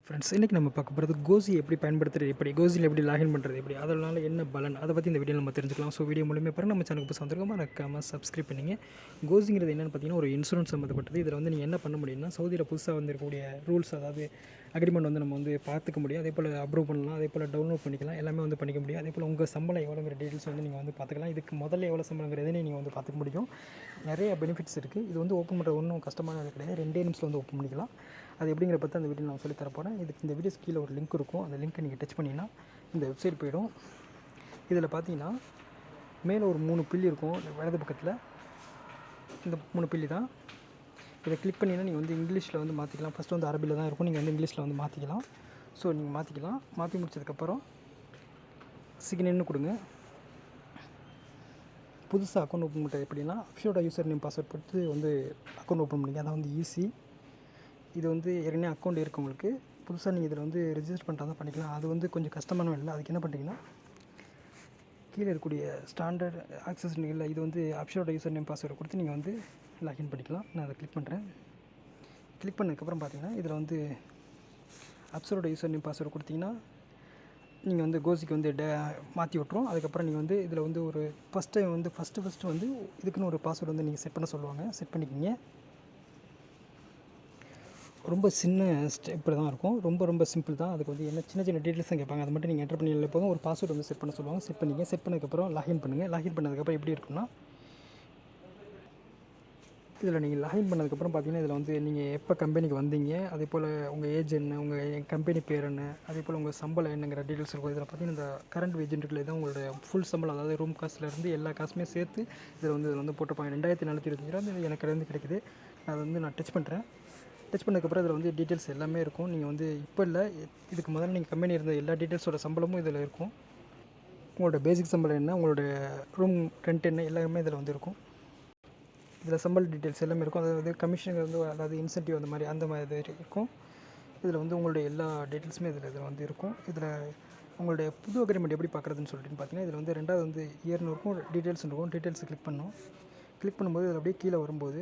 Friends, இன்றைக்கி நம்ம பார்க்க போகிறது கோசி எப்படி பயன்படுத்துறது, எப்படி கோசியில் எப்படி லாகின் பண்ணுறது, எப்படி அதனால என்ன பலன், அதை பற்றி இந்த வீடியோ நம்ம தெரிஞ்சுக்கலாம். ஸோ வீடியோ மூலியமாக பாருங்கள். நம்ம சேனலுக்கு புதுசாக வந்திருக்கோம், மறக்காமல் சப்ஸ்கிரைப் பண்ணிங்க. கோசிங்கிறது என்னென்னு பார்த்தீங்கன்னா ஒரு இன்சூரன்ஸ் சம்மந்தப்பட்டது. இதில் வந்து நீங்கள் என்ன பண்ண முடியும்னா, சவுதியில் புதுசாக வந்திருக்கக்கூடிய ரூல்ஸ், அதாவது அக்ரிமெண்ட் வந்து நம்ம வந்து பார்த்துக்க முடியும். அதே போல் அப்ரூவ் பண்ணலாம், அதே போல் டவுன்லோட் பண்ணிக்கலாம், எல்லாமே வந்து பண்ணிக்க முடியும். அதே போல் உங்கள் சம்பளம் எவ்வளோங்கிற டீட்டெயில்ஸ் வந்து நீங்கள் வந்து பார்த்துக்கலாம். இதுக்கு முதல்ல எவ்வளோ சம்பளங்கிறதே நீங்கள் வந்து பார்த்துக்க முடியும். நிறைய பெனிஃபிட்ஸ் இருக்குது. இது வந்து ஓப்பன் பண்ணுறது ஒன்றும் கஷ்டமானது கிடையாது. 2 நிமிஷத்தில் வந்து ஓப்பன் பண்ணிக்கலாம். அது எப்படிங்கிற பற்றி அந்த வீடியோ நான் சொல்லி தரப்போகிறேன். இதுக்கு இந்த வீடியோஸ் கீழே ஒரு லிங்க் இருக்கும். அந்த லிங்க்கை நீங்கள் டச் பண்ணிங்கன்னா இந்த வெப்சைட் போயிடும். இதில் பார்த்தீங்கன்னா மேலே ஒரு 3 புள்ளி இருக்கும் வலது பக்கத்தில். இந்த 3 புள்ளி தான். இதை கிளிக் பண்ணிங்கன்னா நீங்கள் வந்து இங்கிலீஷில் வந்து மாற்றிக்கலாம். ஃபஸ்ட்டு வந்து அரபியில் தான் இருக்கும், நீங்கள் வந்து இங்கிலீஷில் வந்து மாற்றிக்கலாம். ஸோ நீங்கள் மாற்றிக்கலாம். மாற்றி முடிச்சதுக்கப்புறம் சிக்னேன்னு கொடுங்க. புதுசாக அக்கௌண்ட் ஓப்பன் பண்ணுறது எப்படின்னா, அப்ஷோட யூசர் நேம் பாஸ்வேர்ட் போட்டு வந்து அக்கௌண்ட் ஓப்பன் பண்ணிங்க. அதான் வந்து ஈஸி. இது வந்து ஏற்கனவே அக்கௌண்ட் இருக்கவங்களுக்கு புதுசாக நீங்கள் இதில் வந்து ரெஜிஸ்டர் பண்ணுறதா பண்ணிக்கலாம். அது வந்து கொஞ்சம் கஷ்டமான வேலை. அதுக்கு என்ன பண்ணுறீங்கன்னா, கீழே இருக்கக்கூடிய ஸ்டாண்டர்ட் ஆக்சஸ் இல்லை, இது வந்து அப்ஷோட யூசர் நேம் பாஸ்வேர்டு கொடுத்து நீங்கள் வந்து லாகின் பண்ணிக்கலாம். நான் அதை கிளிக் பண்ணுறேன். கிளிக் பண்ணதுக்கப்புறம் பார்த்தீங்கன்னா, இதில் வந்து அப்ஷோட யூசர் நேம் பாஸ்வேர்டு கொடுத்தீங்கன்னா நீங்கள் வந்து கோசிக்கு வந்து மாற்றி விட்ருவோம். அதுக்கப்புறம் நீங்கள் வந்து இதில் வந்து ஒரு ஃபஸ்ட்டு வந்து இதுக்குன்னு ஒரு பாஸ்வேர்டு வந்து நீங்கள் செட் பண்ண சொல்லுவாங்க. செட் பண்ணிக்கிங்க. ரொம்ப சின்ன ஸ்டெப்பில் தான் இருக்கும். ரொம்ப சிம்பிள் தான். அதுக்கு வந்து என்ன சின்ன டீட்டெயில்ஸ் தான் கேட்பாங்க. அது மட்டும் நீங்கள் என்டர் பண்ணி போதும். ஒரு பாஸ்வேர்டு வந்து செட் பண்ண சொல்லுவாங்க. செட் பண்ணிங்க. செட் பண்ணதுக்கப்புறம் லாகின் பண்ணுங்கள். லாகின் பண்ணதுக்கப்புறம் எப்படி இருக்குன்னா, இதில் நீங்கள் லாகின் பண்ணதுக்கப்புறம் பார்த்தீங்கன்னா, இதில் வந்து நீங்கள் எப்போ கம்பெனிக்கு வந்தீங்க, அதே போல் உங்கள் ஏஜ் என்ன, உங்கள் கம்பெனி பேர் என்ன, அதே போல் உங்கள் சம்பளம் என்னங்கிற டீட்டெயில்ஸ் இருக்கும். இதில் பார்த்தீங்கன்னா இந்த கரண்ட் வேஜ் இருக்குல்ல, இதான் உங்களோட ஃபுல் சம்பளம், அதாவது ரூம் காஸ்ட்லேருந்து எல்லா காசுமே சேர்த்து இதில் வந்து போட்டிருப்பாங்க. 2425 எனக்கு வந்து கிடைக்குது. அதை வந்து நான் டச் பண்ணுறேன். டச் பண்ணதுக்கப்புறம் இதில் வந்து டீட்டெயில்ஸ் எல்லாமே இருக்கும். நீங்கள் வந்து இப்போ இல்லை, இதுக்கு முதல்ல நீங்கள் கம்பெனி இருந்த எல்லா டீட்டெயில்ஸோட சம்பளமும் இதில் இருக்கும். உங்களோட பேசிக் சம்பளம் என்ன, உங்களோட ரூம் ரெண்ட் என்ன, எல்லாமே இதில் வந்து இருக்கும். இதில் சம்பள டீட்டெயில்ஸ் எல்லாமே இருக்கும். அதாவது கமிஷன் வந்து, அதாவது இன்சென்டிவ் அந்த மாதிரி இருக்கும். இதில் வந்து உங்களுடைய எல்லா டீட்டெயில்ஸுமே இதில் வந்து இருக்கும். இதில் உங்களுடைய புது அக்ரிமெண்ட் எப்படி பார்க்குறதுன்னு சொல்லிட்டு பார்த்தீங்கன்னா, இதில் வந்து ரெண்டாவது வந்து இயர்னு இருக்கும், டீட்டெயில்ஸ் இருக்கும். டீட்டெயில்ஸ் கிளிக் பண்ணணும். கிளிக் பண்ணும்போது இதில் அப்படியே கீழே வரும்போது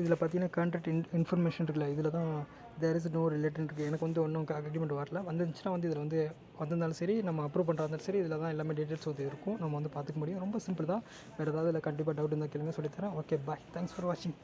இதில் பார்த்தீங்கன்னா கான்ட்ராக்ட் இன்ஃபர்மேஷன் இருக்குல்ல, இதில் தான் தேர் இஸ் நோ ரிலேட்டட் இருக்குது. எனக்கு வந்து ஒன்றும் அக்ரிமெண்ட் வரல. வந்துருந்துச்சுன்னா வந்து இதில் வந்து வந்திருந்தாலும் சரி, நம்ம அப்ரூவ் பண்ணுறதா இருந்தாலும் சரி, இதில் தான் எல்லாமே டீட்டெயில்ஸ் வந்து இருக்கும். நம்ம வந்து பார்த்துக்க முடியும். ரொம்ப சிம்பிள் தான். வேறு ஏதாவது இதில் கண்டிப்பாக டவுட் இருந்தால் கேளுங்க, சொல்லித்தரேன். Okay, bye. தேங்க்ஸ் ஃபார் வாட்சிங்.